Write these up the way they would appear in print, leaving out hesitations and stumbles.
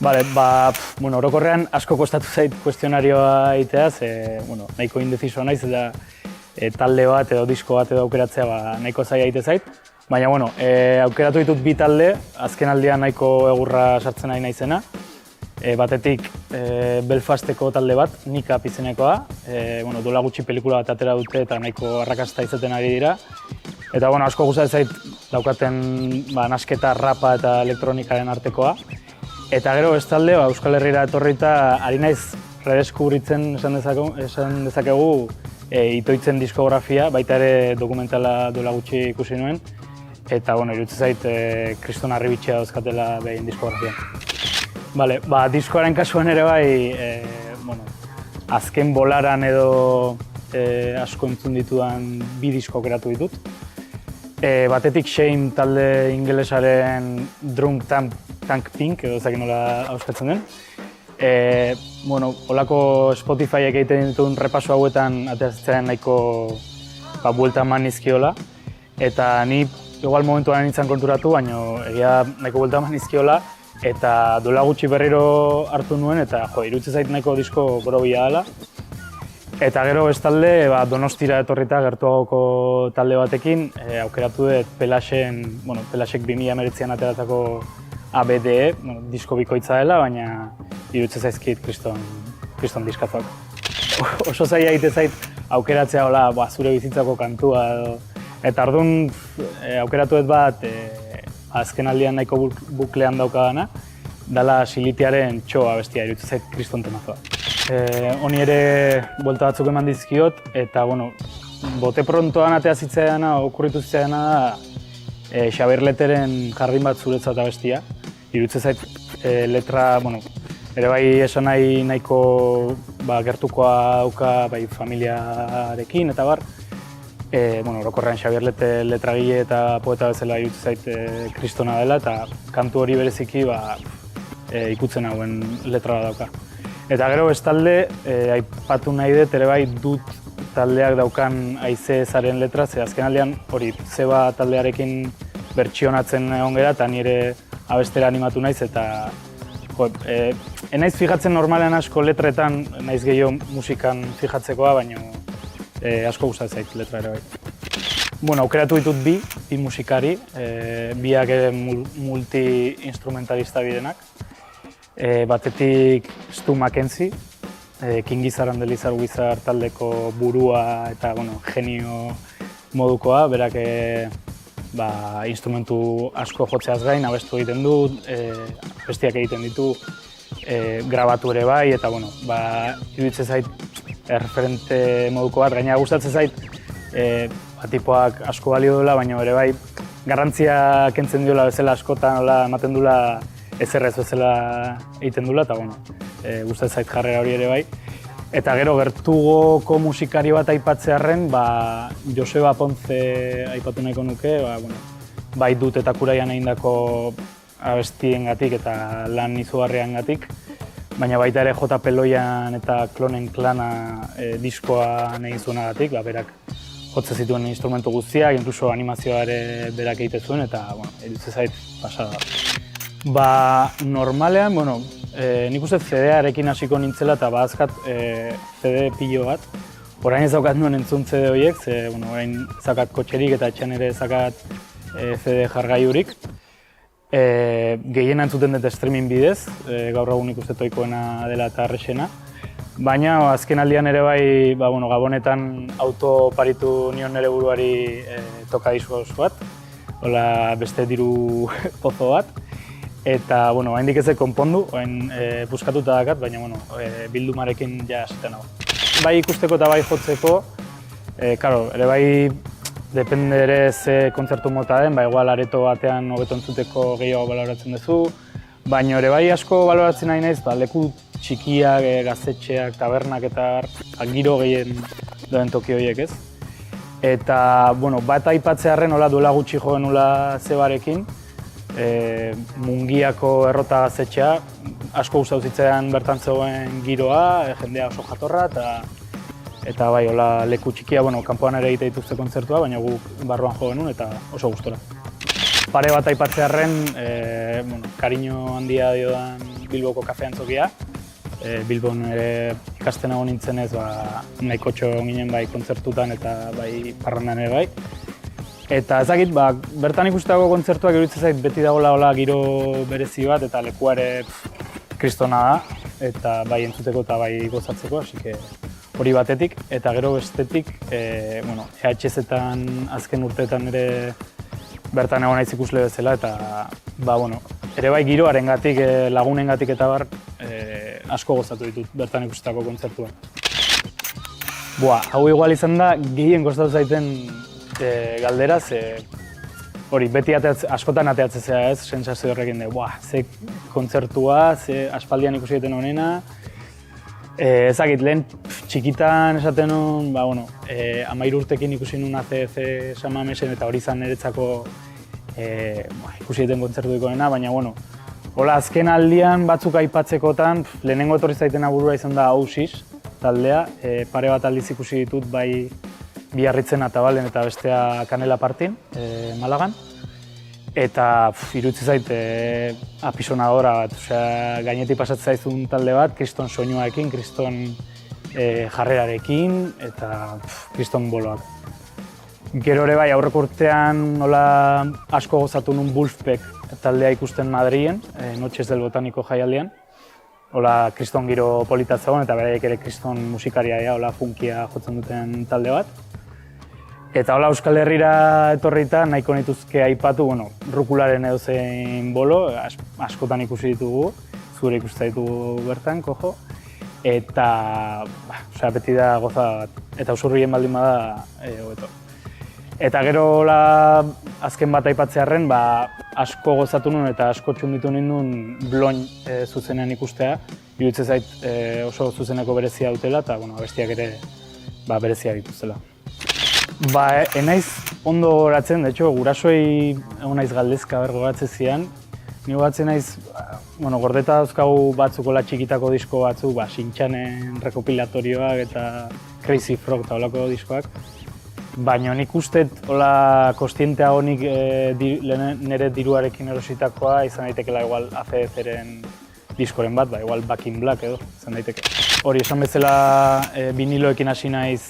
Orokorrean asko kostatu zait kuestionarioa egitea, nahiko indecisoa naiz eta talde bat edo disko bat edo aukeratzea nahiko zaila egite zait. Baina, aukeratu ditut bi talde, azken aldian nahiko egurra sartzen ari naizena. Batetik Belfasteko talde bat, Nikap izenekoa. Duela gutxi pelikula bat atera dute eta nahiko arrakasta izaten ari dira. Eta asko gustatzen zait daukaten nasketa, rapa eta elektronikaren artekoa. Eta gero bestalde Euskal Herrira etorrita ari naiz redeskubritzen esan dezakegu Itoitzen diskografia, baita ere dokumentala duela gutxi ikusi nuen. Eta iruditzen zait kriston harribitxea dauzkatela behin diskografia. Diskoaren kasuan ere azken bolaran edo asko entzun ditudan bi disko aukeratu ditut. Batetik Shame talde ingelesaren Drunk Tank Pink, edo ezakit nola auskatzen den. Holako Spotifyek egiten dituen repaso hauetan ateratzen nahiko buelta eman nizkiola. Eta ni igual momentuan nintzen konturatu, baina egia nahiko buelta eman nizkiola. Eta duela gutxi berriro hartu nuen, eta iruditzen zait nahiko disko borobila dela. Eta gero bestalde, Donostira etorrita gertuagoko talde batekin, aukeratu dut Pelasek 2019an ateratako ABDE, disko bikoitza dela, baina iruditzen zaizkit kriston diskazoak. Oso zaila egite zait aukeratzea zure bizitzako kantua edo. Eta orduan aukeratu dut bat azken aldian nahiko buklean daukadana, dela Silitiaren Txoa bestia, iruditzen zait kriston temazoa. Honi ere buelta batzuk eman dizkiot, eta bote prontoan atea zitzaidana, okurritu zitzaidana da Xabier Leteren Jardin bat zuretzat bestia. Iruditzen zait letra, ere bai esan nahi nahiko gertukoa dauka familiarekin eta bar. Orokorrean Xabier Lete letragile eta poeta bezala iruditzen zait kristona dela, eta kantu hori bereziki ikutzen hauen letra dauka. Eta gero bestalde, aipatu nahi dut ere bai dut taldeak daukan Aize Ezaren letra, ze azken aldean hori Zeba taldearekin bertsionatzen egon gera, eta nire abestera animatu naiz, eta enaiz fijatzen normalean asko letretan, naiz gehiago musikan fijatzekoa, baina asko gustatzen zait letra ere bai. Aukeratu ditut bi musikari, biak ere multi-instrumentalista bidenak. Batetik Stu Mackenzie, King Gizzard and the Lizard Wizard taldeko burua eta genio modukoa, berak instrumentu asko jotzeaz gain, abestu egiten du, bestiak egiten ditu, grabatu ere bai, eta iruditzen zait erreferente moduko bat, gaina gustatzen zait tipoak asko balio duela, baina ere bai garrantzia kentzen diola bezala askotan, ematen duela ezerrez bezala egiten duela, eta gustatzen zait jarrera hori ere bai. Eta gero gertugoko musikari bat aipatzearren, Joseba Ponce aipatu nahiko nuke, bai Dut eta Kuraian egindako abestiengatik eta lan izugarriengatik, baina baita ere J. Peloian eta Klonen Klana diskoan egin zuenagatik, berak jotze zituen instrumentu guztiak, inkluso animazioa ere berak egite zuen, eta iruditzen zait pasada. Normalean, nik uste CD-arekin hasiko nintzela eta bazkat CD pilo bat. Orain ez daukat nuen entzun CD horiek, orain zakat kotxerik eta etxean ere zakat CD jargailurik. Gehien entzuten dut streaming bidez, gaur egun ikuste toikoena dela eta errexena. Baina azken aldian ere bai, Gabonetan auto paritu nion nire buruari toka diskoz bat, beste diru pozo bat. Eta, haindik ez konpondu, buskatuta dakat, baina, bildumarekin ja ziten hau. Bai ikusteko eta bai jotzeko, ere bai, depende ere ze kontzertu mota den, igual areto batean hobeto entzuteko gehiago baloratzen duzu, baina ere bai asko baloratzen nahi naiz, leku txikiak, gaztetxeak, tabernak eta giro gehien duen toki horiek ez. Eta, bat aipatzearren duela gutxi jo genuela Zebarekin, Mungiako errota gaztetxea, asko gustatu zitzaidan bertan zegoen giroa, jendea oso jatorra, eta bai, leku txikia, kanpoan ere egite dituzte kontzertua, baina guk barruan jo genuen eta oso gustora. Pare bat aipatzearren, kariño handia diodan Bilboko kafean zokia. Bilbon ere ikasten egon nintzenez, nahiko txo ginen bai kontzertutan eta bai parrandan ere bai. Eta ezakit, bertan ikusteko kontzertuak iruditzen zait beti dagoela giro berezi bat eta lekua ere kristona da. Eta bai entzuteko eta bai gozatzeko, hori batetik. Eta gero bestetik, EHZ-etan azken urteetan ere bertan egon naiz ikusle bezala eta ere bai giroarengatik, lagunengatik eta asko gozatu ditut bertan ikusteko kontzertuan. Hau igual izan da gehien gozatu zaiten galdera, hori beti askotan ateatzea ez, sentsazio horrekin de, ze kontzertua, ze aspaldian ikusi duten honena. Ezakit, lehen txikitan esaten nuen, 13 urtekin ikusi nuen ACDC San Mamesen eta hori izan niretzako ikusi duten kontzertuiko honena, baina hola azken aldian batzuk aipatzekotan, lehenengo etorri zaitena burura izan da Oasis taldea, pare bat aldiz ikusi ditut bai Biarritzen Atabalen eta bestea Kanela Partin, Malagan. Eta iruditze zait apisonadora bat, gainetik pasatzen zaizun talde bat, kriston soinuarekin, kriston jarrerarekin eta kriston boloak. Gero ere bai aurreko urtean asko gozatu nun Wolfpack taldea ikusten Madrilen, Noches del Botánico jaialdian. Kriston giro polita zegoen eta beraiek ere kriston musikaria dira, funkia jotzen duten talde bat. Eta Euskal Herrira etorrita nahiko nituzke aipatu, Rukularen edozein bolo, askotan ikusi ditugu, zure ikusten ditugu bertan, kojo. Eta beti da goza bat, eta usurrien baldin bada hobeto. Eta gero azken bat aipatzearren, asko gozatu nuen eta asko txunditu ninduen Bloin zuzenean ikustea. Iruditzen zait oso zuzeneko berezia dutela eta abestiak ere berezia dituzela. Enaiz ondo goratzen, de hecho, gurasoei egon naiz galdezka goratzen zian. Ni goratzen naiz, gordeta dauzkagu batzukola txikitako disko batzu, Sintxanen rekopilatorioak eta Crazy Frog eta holako diskoak. Baina nik uste kostientea honik nire diruarekin erositakoa izan daitekela igual ACDC-ren diskoren bat, igual Back in Black edo, izan daiteke. Hori esan bezala viniloekin hasi naiz,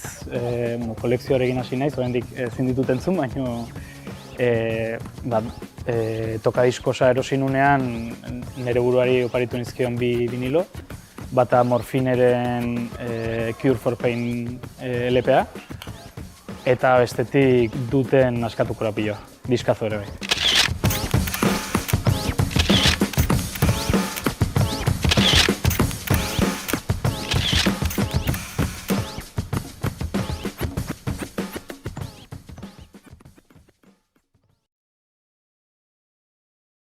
kolekzioarekin hasi naiz, oraindik ezin ditut entzun, baina tokadiskosa erosi nunean nire buruari oparitu nizkion bi vinilo. Bata Morphineren Cure for Pain LPA, eta bestetik duten askatu korapiloa, diskazo ere bai.